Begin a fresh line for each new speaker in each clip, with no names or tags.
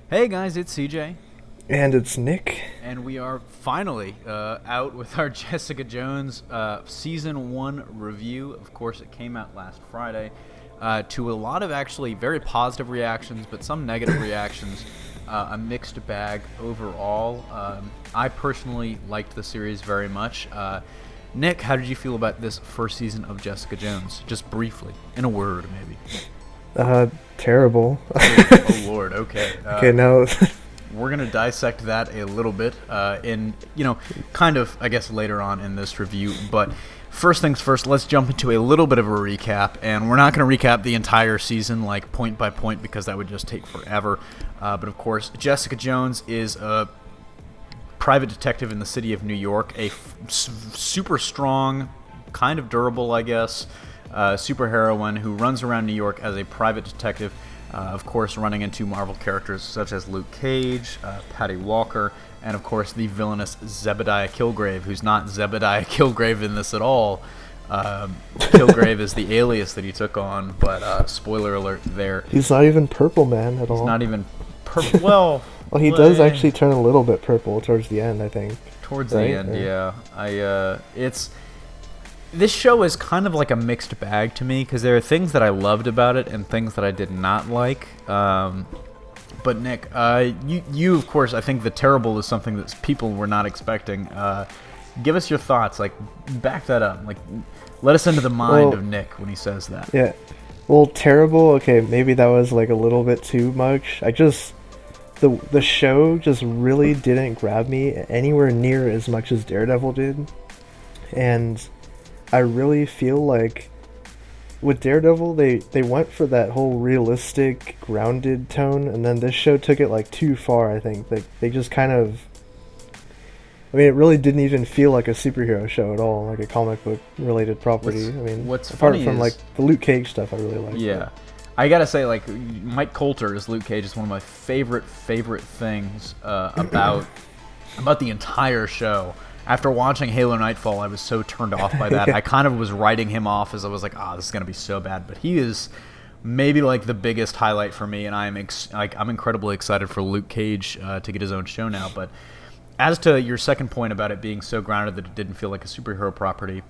Hey guys, it's CJ,
And it's Nick.
and we are finally out with our Jessica Jones season 1 review. Of course, it came out last Friday to a lot of actually very positive reactions, but some negative reactions. A mixed bag overall. I personally liked the series very much. Nick, how did you feel about this first season of Jessica Jones? Just briefly, in a word, maybe.
Terrible.
Oh Lord, okay.
Okay, now,
We're going to dissect that a little bit kind of, I guess, later on in this review. But first things first, let's jump into a little bit of a recap. And we're not going to recap the entire season, like, point by point, because that would just take forever. But, of course, Jessica Jones is a private detective in the city of New York, super strong, kind of durable, I guess, superheroine who runs around New York as a private detective. Of course, running into Marvel characters such as Luke Cage, Patty Walker, and of course the villainous Zebediah Killgrave, who's not Zebediah Killgrave in this at all. Killgrave is the alias that he took on, but spoiler alert there.
he's not even purple man at all.
He's not even purple. Well,
Well, he does actually turn a little bit purple towards the end, I think.
towards
Right?
the end,
Or-
yeah. This show is kind of like a mixed bag to me because there are things that I loved about it and things that I did not like. But Nick, you of course, I think the terrible is something that people were not expecting. Give us your thoughts, like back that up, like let us into the mind
Well,
of Nick when he says that.
Yeah. Well, terrible. Okay, maybe that was like a little bit too much. The show just really didn't grab me anywhere near as much as Daredevil did, and I really feel like with Daredevil they went for that whole realistic, grounded tone, and then this show took it like too far. I think they just kind of. I mean, it really didn't even feel like a superhero show at all, like a comic book related property.
What's
apart
funny
from
is,
like the Luke Cage stuff, I really liked.
yeah, I gotta say, like Mike Coulter as Luke Cage is one of my favorite things about the entire show. After watching Halo Nightfall, I was so turned off by that.
Yeah.
I kind of was writing him off as I was like, this is gonna be so bad. But he is maybe like the biggest highlight for me, and I'm incredibly excited for Luke Cage to get his own show now. But as to your second point about it being so grounded that it didn't feel like a superhero property,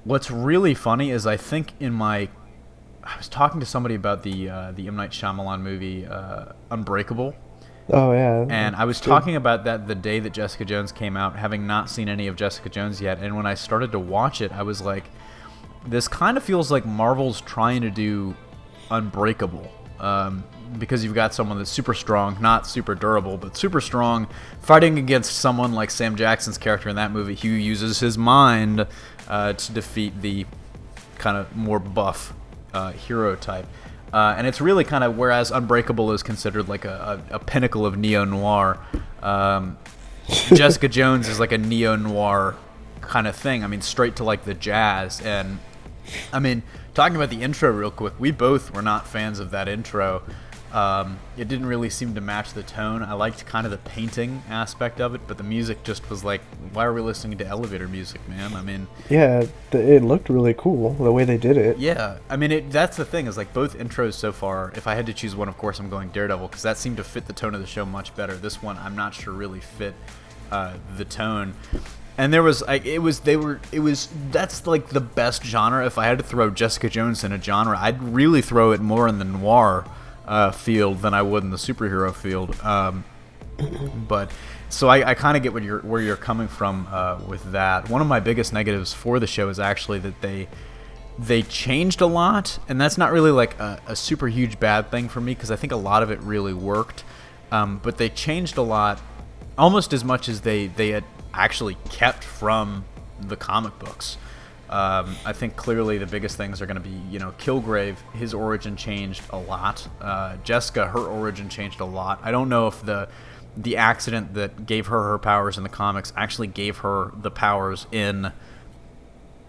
what's really funny is I think I was talking to somebody about the M. Night Shyamalan movie Unbreakable,
Oh yeah.
and I was
It's good.
talking about that the day that Jessica Jones came out, having not seen any of Jessica Jones yet. And when I started to watch it, I was like, this kind of feels like Marvel's trying to do Unbreakable. Because you've got someone that's super strong, not super durable, but super strong, fighting against someone like Sam Jackson's character in that movie who uses his mind to defeat the kind of more buff hero type. And it's really kind of, whereas Unbreakable is considered like a pinnacle of neo-noir, Jessica Jones is like a neo-noir kind of thing. I mean, straight to like the jazz. And I mean, talking about the intro real quick, we both were not fans of that intro. It didn't really seem to match the tone. I liked kind of the painting aspect of it, but the music just was like, why are we listening to elevator music, man? I mean,
Yeah, it looked really cool the way they did it.
yeah. I mean, that's the thing is like both intros so far. If I had to choose one, of course, I'm going Daredevil because that seemed to fit the tone of the show much better. This one, I'm not sure really fit the tone. And there was like that's like the best genre. If I had to throw Jessica Jones in a genre, I'd really throw it more in the noir field than I would in the superhero field. But so I kind of get where you're coming from with that. One of my biggest negatives for the show is actually that they changed a lot, and that's not really like a super huge bad thing for me because I think a lot of it really worked. But they changed a lot, almost as much as they had actually kept from the comic books. I think clearly the biggest things are going to be, Killgrave, his origin changed a lot. Jessica, her origin changed a lot. I don't know if the accident that gave her powers in the comics actually gave her the powers in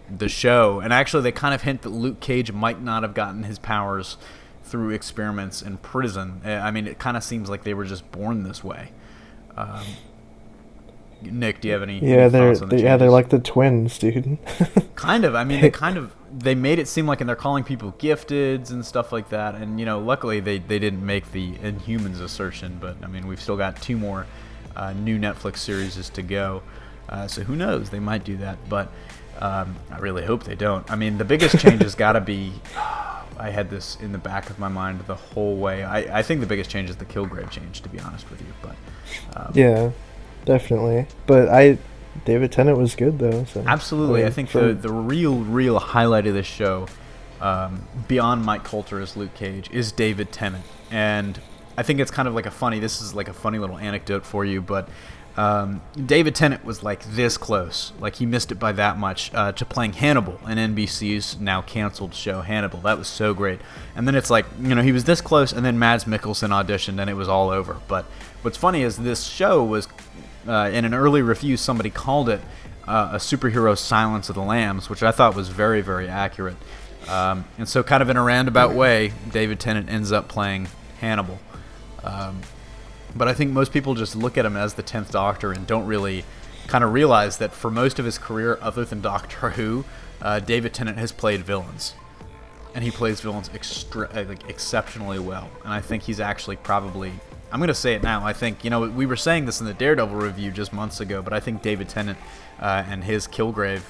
the show. And actually, they kind of hint that Luke Cage might not have gotten his powers through experiments in prison. I mean, it kind of seems like they were just born this way. Nick, do you have any
they're
thoughts on the
yeah, they're
changes?
like the twins, dude.
Kind of. I mean, they made it seem like, and they're calling people gifteds and stuff like that. And luckily they didn't make the Inhumans assertion, but I mean, we've still got 2 more new Netflix series to go. So who knows? They might do that, but I really hope they don't. I mean, the biggest change has got to be. I had this in the back of my mind the whole way. I think the biggest change is the Kilgrave change, to be honest with you. But
Yeah, definitely. But David Tennant was good though. So
absolutely, I think the real highlight of this show, beyond Mike Coulter as Luke Cage, is David Tennant, and I think it's kind of like this is like a funny little anecdote for you, but David Tennant was like this close, like he missed it by that much, to playing Hannibal in NBC's now canceled show Hannibal. That was so great. And then it's like, he was this close, and then Mads Mikkelsen auditioned, and it was all over. But what's funny is this show was, in an early review, somebody called it a superhero Silence of the Lambs, which I thought was very, very accurate. And so kind of in a roundabout way, David Tennant ends up playing Hannibal. But I think most people just look at him as the 10th Doctor and don't really kind of realize that for most of his career, other than Doctor Who, David Tennant has played villains. And he plays villains exceptionally well. And I think he's actually probably... I'm going to say it now. I think, we were saying this in the Daredevil review just months ago, but I think David Tennant and his Kilgrave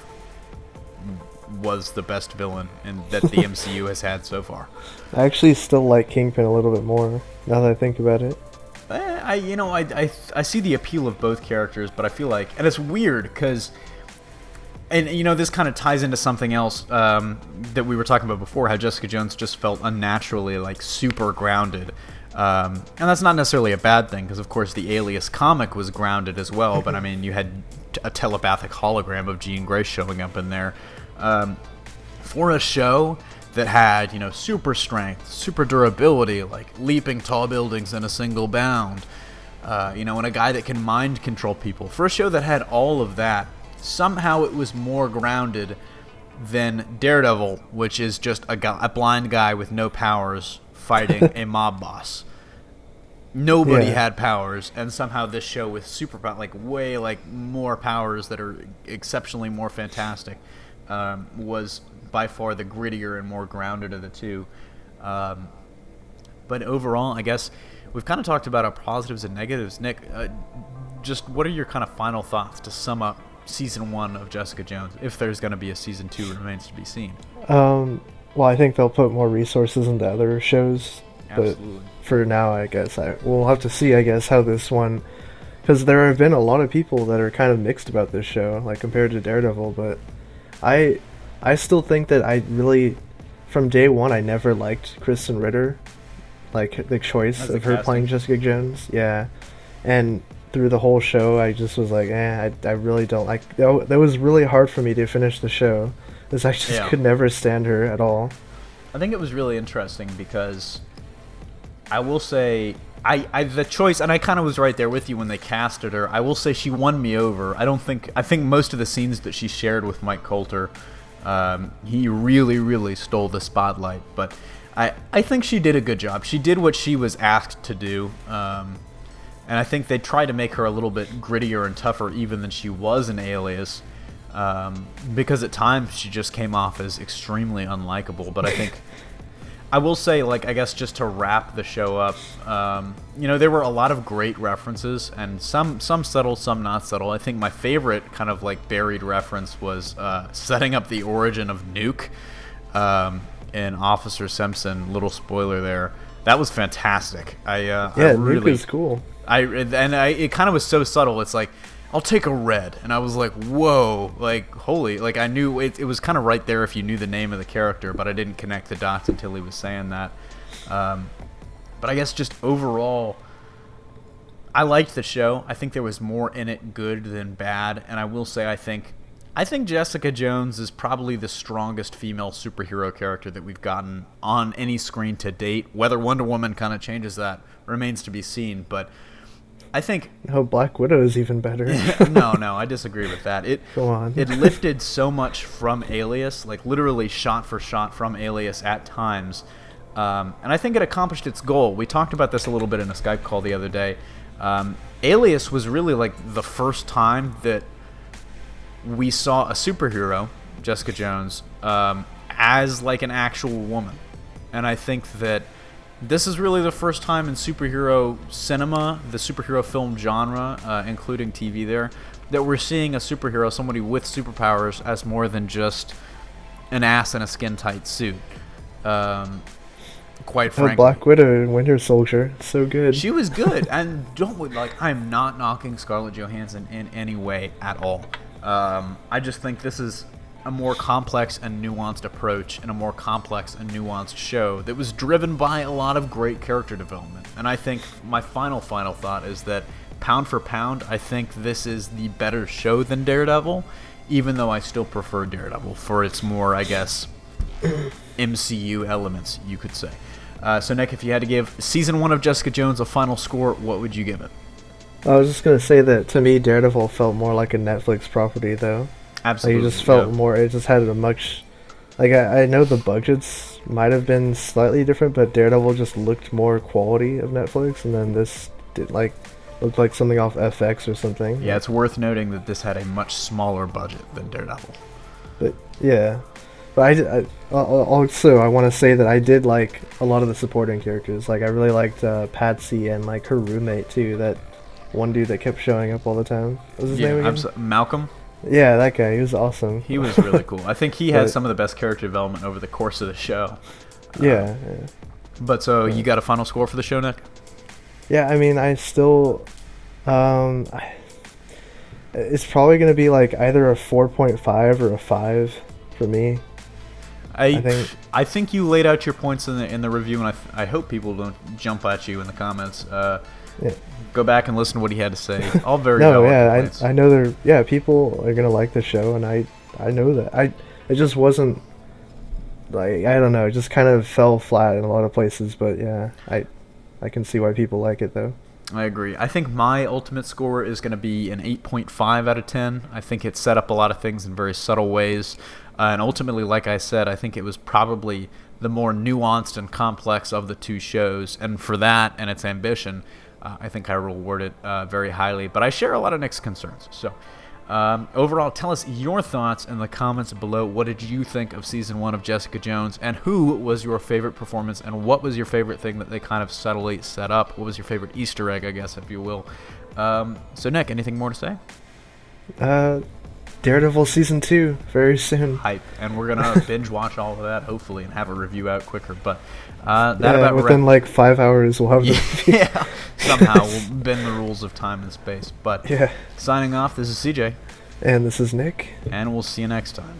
was the best villain that the MCU has had so far.
I actually still like Kingpin a little bit more, now that I think about it.
I see the appeal of both characters, but I feel like, and it's weird because, and this kind of ties into something else that we were talking about before, how Jessica Jones just felt unnaturally like super grounded, and that's not necessarily a bad thing because of course the Alias comic was grounded as well, but I mean you had a telepathic hologram of Jean Grey showing up in there for a show that had, super strength, super durability, like leaping tall buildings in a single bound, and a guy that can mind control people. For a show that had all of that, somehow it was more grounded than Daredevil, which is just a blind guy with no powers fighting a mob boss. Nobody had powers, and somehow this show with super way more powers that are exceptionally more fantastic was by far the grittier and more grounded of the two. But overall, I guess we've kind of talked about our positives and negatives. Nick, just what are your kind of final thoughts to sum up season 1 of Jessica Jones, if there's going to be a season 2, remains to be seen?
Well, I think they'll put more resources into other shows.
Absolutely.
But for now, I guess we'll have to see, I guess, how this one... Because there have been a lot of people that are kind of mixed about this show, like compared to Daredevil, but I still think that I really, from day one, I never liked Kristen Ritter, like the choice of her playing Jessica Jones. Yeah, and through the whole show, I just was like, I really don't like. That was really hard for me to finish the show, because I just could never stand her at all.
I think it was really interesting because I will say the choice, and I kind of was right there with you when they casted her. I will say she won me over. I think most of the scenes that she shared with Mike Coulter, he really, really stole the spotlight. But I think she did a good job. She did what she was asked to do. And I think they tried to make her a little bit grittier and tougher even than she was in Alias. Because at times she just came off as extremely unlikable. But I think... I will say, I guess just to wrap the show up, there were a lot of great references, and some subtle, some not subtle. I think my favorite kind of buried reference was setting up the origin of Nuke in Officer Simpson. Little spoiler there. That was fantastic.
Nuke is cool.
It kind of was so subtle. It's like, I'll take a red. And I was like, whoa, holy, I knew it was kind of right there if you knew the name of the character, but I didn't connect the dots until he was saying that. But I guess just overall, I liked the show. I think there was more in it good than bad. And I will say, I think Jessica Jones is probably the strongest female superhero character that we've gotten on any screen to date. Whether Wonder Woman kind of changes that remains to be seen, but I think...
No, Black Widow is even better.
No, I disagree with that.
Go on.
It lifted so much from Alias, literally shot for shot from Alias at times. And I think it accomplished its goal. We talked about this a little bit in a Skype call the other day. Alias was really like the first time that we saw a superhero, Jessica Jones, as like an actual woman. And I think that this is really the first time in superhero cinema, the superhero film genre, including TV there, that we're seeing a superhero, somebody with superpowers, as more than just an ass in a skin-tight suit. Quite frankly.
Black Widow and Winter Soldier, so good.
She was good, and I'm not knocking Scarlett Johansson in any way at all. I just think this is a more complex and nuanced approach and a more complex and nuanced show that was driven by a lot of great character development. And I think my final thought is that pound for pound, I think this is the better show than Daredevil, even though I still prefer Daredevil for its more, I guess, MCU elements, you could say. So Nick, if you had to give season 1 of Jessica Jones a final score, what would you give it?
I was just going to say that to me Daredevil felt more like a Netflix property though.
Absolutely.
Like, it just felt more, it just had a much, like, I know the budgets might have been slightly different, but Daredevil just looked more quality of Netflix, and then this did, like, looked like something off FX or something.
Yeah, it's worth noting that this had a much smaller budget than Daredevil.
But, yeah. But I also, I want to say that I did like a lot of the supporting characters. Like, I really liked Patsy and, like, her roommate, too, that one dude that kept showing up all the time. What was his name again?
Malcolm?
Yeah, that guy. He was awesome.
He was really cool. I think he had some of the best character development over the course of the show.
Yeah.
But so you got a final score for the show, Nick?
Yeah, I mean, I still... it's probably going to be like either a 4.5 or a 5 for me.
I think you laid out your points in the review, and I hope people don't jump at you in the comments.
Yeah.
Go back and listen to what he had to say. All very
no,
valid points.
I know people are gonna like the show, and I know that. It just wasn't, like, I don't know, it just kind of fell flat in a lot of places, but yeah, I can see why people like it though.
I agree. I think my ultimate score is going to be an 8.5 out of 10. I think it set up a lot of things in very subtle ways. And ultimately, like I said, I think it was probably the more nuanced and complex of the two shows. And for that and its ambition, I think I reward it very highly. But I share a lot of Nick's concerns. So overall, tell us your thoughts in the comments below. What did you think of Season 1 of Jessica Jones? And who was your favorite performance? And what was your favorite thing that they kind of subtly set up? What was your favorite Easter egg, I guess, if you will? So, Nick, anything more to say?
Daredevil Season 2, very soon.
Hype. And we're going to binge watch all of that, hopefully, and have a review out quicker. But
within like 5 hours we'll have the review.
Yeah, somehow we'll bend the rules of time and space. But
yeah.
Signing off, this is CJ.
And this is Nick.
And we'll see you next time.